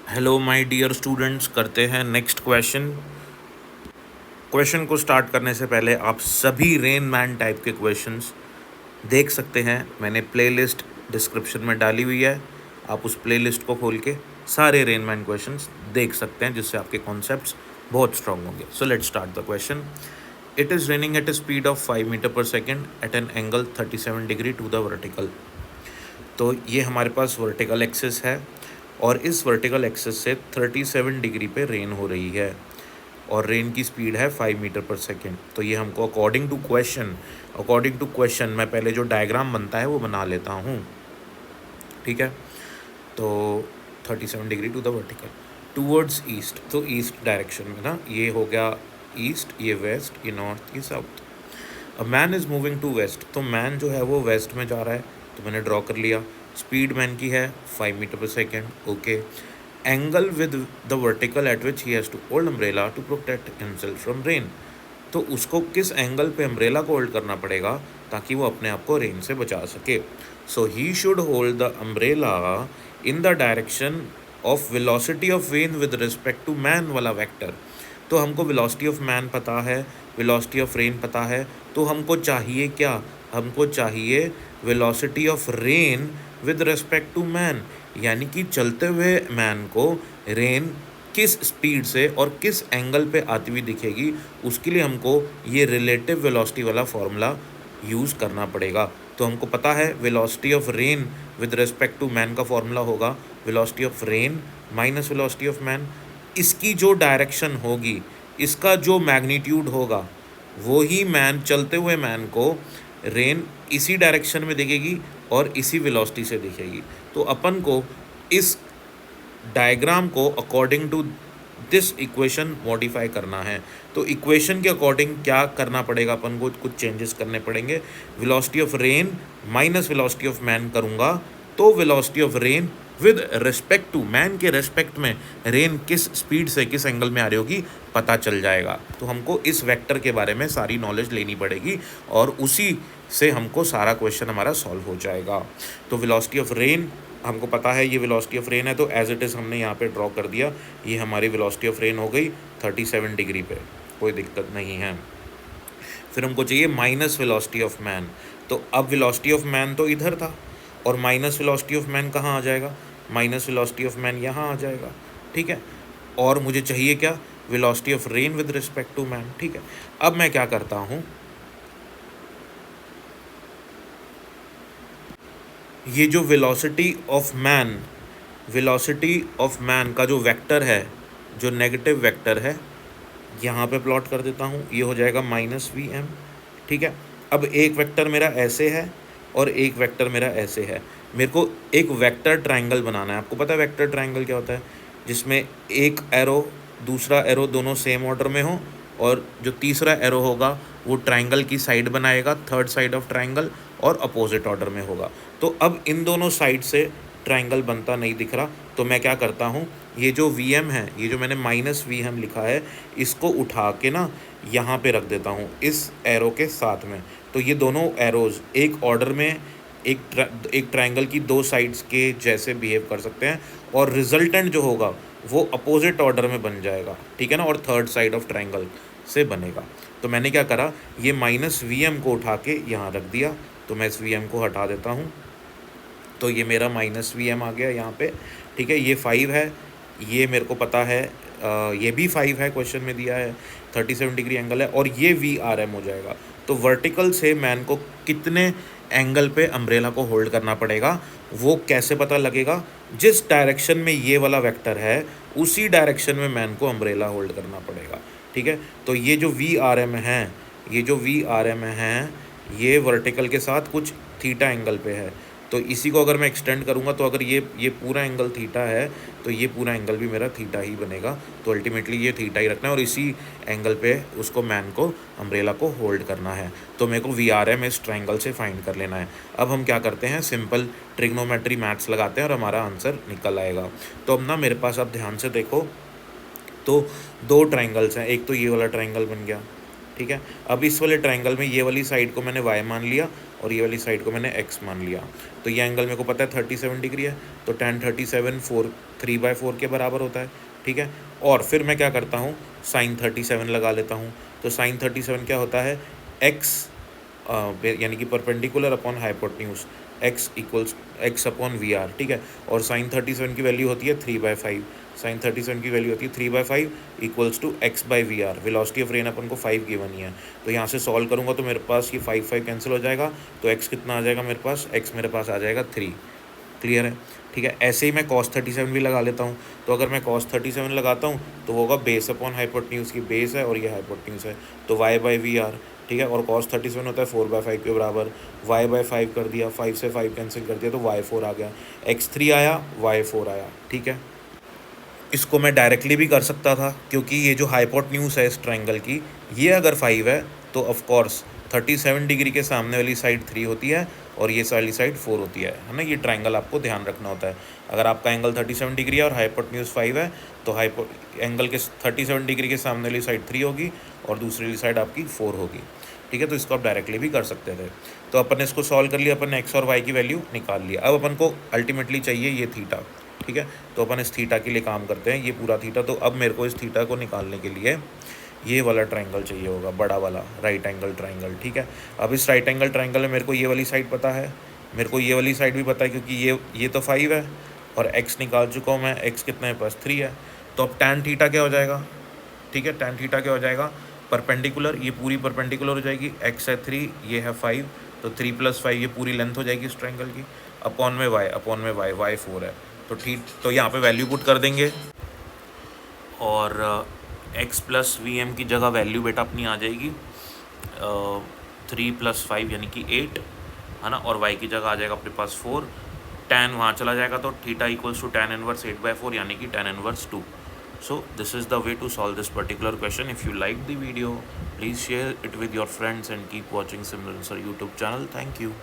Hello my dear students, करते हैं next question. Question को स्टार्ट करने से पहले आप सभी रेन मैन टाइप के क्वेश्चंस देख सकते हैं। मैंने प्लेलिस्ट डिस्क्रिप्शन में डाली हुई है, आप उस प्लेलिस्ट को खोल के सारे रेन मैन क्वेश्चंस देख सकते हैं, जिससे आपके कॉन्सेप्ट्स बहुत स्ट्रांग होंगे। So let's start the question. It is raining at a speed of 5 metre पर second at an angle 37 degree to the vertical. तो ये हमारे पास वर्टिकल एक्सिस है और इस वर्टिकल एक्सिस से 37 डिग्री पे रेन हो रही है और रेन की स्पीड है 5 मीटर पर सेकेंड। तो ये हमको अकॉर्डिंग टू क्वेश्चन मैं पहले जो डायग्राम बनता है वो बना लेता हूँ। ठीक है, तो 37 degree to the vertical towards east, तो ईस्ट डायरेक्शन में ना, ये हो गया ईस्ट, ये वेस्ट, ये नॉर्थ, ये south. A man is moving to west, तो मैन जो है वो वेस्ट में जा रहा है, तो मैंने ड्रॉ कर लिया। स्पीड मैन की है 5 मीटर पर second. Okay, angle with the vertical at which he has to hold umbrella to protect himself from rain, तो उसको किस एंगल पे अम्ब्रेला को होल्ड करना पड़ेगा ताकि वो अपने आप को रेन से बचा सके। So he should hold the umbrella in the direction of velocity of rain with respect to man वाला वेक्टर। तो हमको वेलोसिटी ऑफ मैन पता है, वेलोसिटी ऑफ रेन पता है, तो हमको चाहिए क्या? हमको चाहिए velocity of rain with respect to man, यानी कि चलते हुए मैन को रेन किस स्पीड से और किस एंगल पे आती हुई दिखेगी, उसके लिए हमको ये रिलेटिव वेलोसिटी वाला फॉर्मूला यूज़ करना पड़ेगा। तो हमको पता है velocity of rain with respect to man का फॉर्मूला होगा velocity of rain minus velocity of man. इसकी जो डायरेक्शन होगी, इसका जो मैग्नीट्यूड होगा, वो ही मैन, चलते हुए मैन को रेन इसी डायरेक्शन में दिखेगी और इसी वेलोसिटी से दिखेगी। तो अपन को इस डायग्राम को according to this equation modify करना है। तो इक्वेशन के अकॉर्डिंग क्या करना पड़ेगा, अपन को कुछ चेंजेस करने पड़ेंगे। Velocity of rain minus velocity of man करूँगा तो velocity of rain with respect to man के रेस्पेक्ट में रेन किस स्पीड से किस एंगल में आ रही होगी पता चल जाएगा। तो हमको इस वेक्टर के बारे में सारी नॉलेज लेनी पड़ेगी और उसी से हमको सारा क्वेश्चन हमारा सॉल्व हो जाएगा। तो वेलोसिटी ऑफ रेन हमको पता है, ये वेलोसिटी ऑफ रेन है, तो एज इट इज़ हमने यहाँ पे ड्रॉ कर दिया। ये हमारी वेलोसिटी ऑफ रेन हो गई 37 डिग्री पे, कोई दिक्कत नहीं है। फिर हमको चाहिए माइनस वेलोसिटी ऑफ मैन, तो अब वेलोसिटी ऑफ मैन तो इधर था और माइनस वेलोसिटी ऑफ मैन कहाँ आ जाएगा? माइनस वेलोसिटी ऑफ मैन यहाँ आ जाएगा। ठीक है, और मुझे चाहिए क्या? Velocity of rain with respect to man. ठीक है, अब मैं क्या करता हूँ, ये जो वेलोसिटी ऑफ मैन का जो वेक्टर है, जो नेगेटिव वेक्टर है, यहाँ पे प्लॉट कर देता हूँ। ये हो जाएगा -vm। ठीक है, अब एक वेक्टर मेरा ऐसे है और एक वेक्टर मेरा ऐसे है। मेरे को एक वेक्टर ट्रायंगल बनाना है। आपको पता है वेक्टर ट्रायंगल क्या होता है? जिसमें एक एरो, दूसरा एरो दोनों सेम ऑर्डर में हो और जो तीसरा एरो होगा वो ट्रायंगल की साइड बनाएगा, थर्ड साइड ऑफ ट्रायंगल, और अपोजिट ऑर्डर में होगा। तो अब इन दोनों साइड से ट्रायंगल बनता नहीं दिख रहा, तो मैं क्या करता हूँ, ये जो Vm है, ये जो मैंने -Vm लिखा है, इसको उठा के ना यहाँ पे रख देता हूँ इस एरो के साथ में। तो ये दोनों एरोज़ एक ऑर्डर में एक ट्रायंगल की दो साइड्स के जैसे बिहेव कर सकते हैं और रिजल्टेंट जो होगा वो अपोजिट ऑर्डर में बन जाएगा। ठीक है ना, और थर्ड साइड ऑफ ट्रायंगल से बनेगा। तो मैंने क्या करा, ये -Vm को उठा के यहाँ रख दिया। तो मैं इस Vm को हटा देता हूँ, तो ये मेरा -Vm आ गया यहाँ पे। ठीक है, ये 5 है, ये मेरे को पता है, ये भी 5 है, क्वेश्चन में दिया है, 37 डिग्री एंगल है, और ये Vrm हो जाएगा। तो वर्टिकल से मैन को कितने एंगल पे अम्ब्रेला को होल्ड करना पड़ेगा वो कैसे पता लगेगा? जिस डायरेक्शन में ये वाला वेक्टर है उसी डायरेक्शन में मैन को अम्ब्रेला होल्ड करना पड़ेगा। ठीक है, तो ये जो Vrm है, ये जो Vrm है, ये वर्टिकल के साथ कुछ थीटा एंगल पे है। तो इसी को अगर मैं एक्सटेंड करूँगा, तो अगर ये पूरा एंगल थीटा है तो ये पूरा एंगल भी मेरा थीटा ही बनेगा। तो अल्टीमेटली ये थीटा ही रखना है और इसी एंगल पे उसको मैन को अम्ब्रेला को होल्ड करना है। तो मेरे को Vrm इस ट्रायंगल से फाइंड कर लेना है। अब हम क्या करते हैं, सिंपल ट्रिग्नोमेट्री मैथ्स लगाते हैं और हमारा आंसर निकल आएगा। तो अब ना मेरे पास, अब ध्यान से देखो, तो दो ट्रायंगल्स हैं। एक तो ये वाला ट्रायंगल बन गया, ठीक है। अब इस वाले ट्रायंगल में ये वाली साइड को मैंने y मान लिया और ये वाली साइड को मैंने x मान लिया। तो ये एंगल मेरे को पता है 37 डिग्री है, तो tan 37 3/4 के बराबर होता है। ठीक है। और फिर मैं क्या करता हूँ, sin 37 लगा लेता हूँ। तो sin 37 क्या होता है, x यानी कि perpendicular upon hypotenuse, x equals x upon V R. ठीक है। और sin 37 की वैल्यू होती है 3/5। sin 37 की वैल्यू होती है 3/5 equals to x by V R. Velocity of rain अपन को 5 गिवन ही है, तो यहाँ से सॉल्व करूँगा तो मेरे पास ये 5 कैंसिल हो जाएगा, तो x कितना आ जाएगा मेरे पास, x मेरे पास आ जाएगा 3। क्लियर है। ठीक है। ऐसे ही मैं cos 37 भी लगा लेता हूँ। तो अगर मैं cos 37 लगाता हूँ तो होगा बेस अपॉन हाइपोटेन्यूज की बेस है और ये हाइपोटेन्यूज है, तो y बाई वी आर। ठीक है। और cos 37 होता है 4/5 के बराबर, y/5 कर दिया, 5 से 5 कैंसिल कर दिया तो y4 आ गया, x3 आया, y4 आया। ठीक है। इसको मैं डायरेक्टली भी कर सकता था, क्योंकि ये जो हाइपोटेन्यूज है इस ट्रायंगल की, ये अगर 5 है तो ऑफ कोर्स 37 डिग्री के सामने वाली साइड 3 होती है और ये वाली साइड 4 होती है ना। ये ट्रायंगल आपको ध्यान रखना होता है। अगर आपका एंगल 37 डिग्री है और हाइपोटेन्यूज 5 है तो एंगल के 37 डिग्री के सामने वाली साइड 3 होगी और दूसरी वाली साइड आपकी 4 होगी। ठीक है। तो इसको आप डायरेक्टली भी कर सकते थे। तो अपन ने इसको सॉल्व कर लिया, अपन ने एक्स और वाई की वैल्यू निकाल लिया। अब अपन को अल्टीमेटली चाहिए ये थीटा। ठीक है। तो अपन इस थीटा के लिए काम करते हैं, ये पूरा थीटा। तो अब मेरे को इस थीटा को निकालने के लिए ये वाला ट्रायंगल चाहिए होगा, बड़ा वाला राइट एंगल ट्रायंगल। ठीक है। अब इस राइट एंगल ट्रायंगल में मेरे को ये वाली साइड पता है, मेरे को ये वाली साइड भी पता है, क्योंकि ये तो 5 है और x निकाल चुका हूँ मैं, x कितना है पास 3 है। तो अब tan थीटा क्या हो जाएगा, ठीक है, tan थीटा क्या हो जाएगा, परपेंडिकुलर, ये पूरी परपेंडिकुलर हो जाएगी, x है 3, ये है 5, तो 3 + 5 ये पूरी लेंथ हो जाएगी इस ट्रायंगल की, अपॉन में y 4 है। तो ठीक, तो यहाँ पे वैल्यू पुट कर देंगे और x + vm की जगह वैल्यू बेटा अपनी आ जाएगी 3 + 5 यानी कि 8 है ना, और y की जगह आ जाएगा अपने पास 4। tan वहाँ चला जाएगा तो theta equals to tan inverse 8/4 यानी कि tan inverse 2। So this is the way to solve this particular question. If you liked the video, please share it with your friends and keep watching Simran Sir YouTube channel. Thank you.